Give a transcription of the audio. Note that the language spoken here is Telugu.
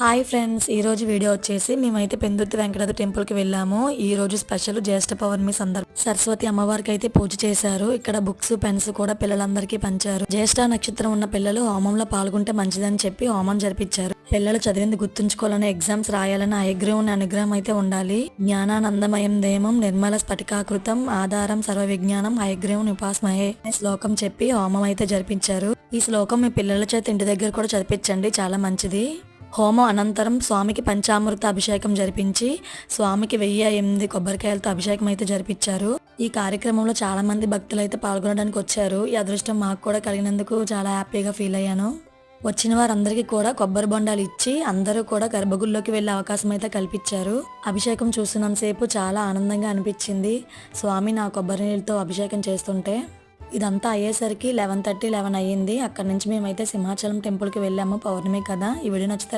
హాయ్ ఫ్రెండ్స్, ఈరోజు వీడియో వచ్చేసి మేమైతే పెందుర్తి వెంకటనాథ టెంపుల్కి వెళ్ళాము. ఈ రోజు స్పెషల్ జ్యేష్ఠ పౌర్ణమి సందర్భం సరస్వతి అమ్మవారికి అయితే పూజ చేశారు. ఇక్కడ బుక్స్ పెన్స్ కూడా పిల్లలందరికీ పంచారు. జ్యేష్ఠ నక్షత్రం ఉన్న పిల్లలు హోమంలో పాల్గొంటే మంచిదని చెప్పి హోమం జరిపించారు. పిల్లలు చదివింది గుర్తుంచుకోవాలని, ఎగ్జామ్స్ రాయాలని హయగ్రీవుని అనుగ్రహం అయితే ఉండాలి. జ్ఞానానందమయం దేమం నిర్మల స్ఫటికాకృతం ఆధారం సర్వ విజ్ఞానం హయగ్రీవుని ఉపాస్మహే అనే శ్లోకం చెప్పి హోమం అయితే జరిపించారు. ఈ శ్లోకం మీ పిల్లల చేత ఇంటి దగ్గర కూడా చదివించండి, చాలా మంచిది. హోమం అనంతరం స్వామికి పంచామృత అభిషేకం జరిపించి స్వామికి 1008 కొబ్బరికాయలతో అభిషేకం అయితే జరిపించారు. ఈ కార్యక్రమంలో చాలా మంది భక్తులు అయితే పాల్గొనడానికి వచ్చారు. ఈ అదృష్టం మాకు కూడా కలిగినందుకు చాలా హ్యాపీగా ఫీల్ అయ్యాను. వచ్చిన వారందరికీ కూడా కొబ్బరి బొండాలు ఇచ్చి అందరూ కూడా గర్భగుడిలోకి వెళ్లే అవకాశం అయితే కల్పించారు. అభిషేకం చూస్తున్నంతసేపు చాలా ఆనందంగా అనిపించింది. స్వామి నా కొబ్బరి నీళ్ళతో అభిషేకం చేస్తుంటే ఇదంతా అయ్యేసరికి 11:30, 11 అయ్యింది. అక్కడ నుంచి మేమైతే సింహాచలం టెంపుల్కి వెళ్ళాము. పౌర్ణమి కదా. ఈ వీడియో నచ్చితే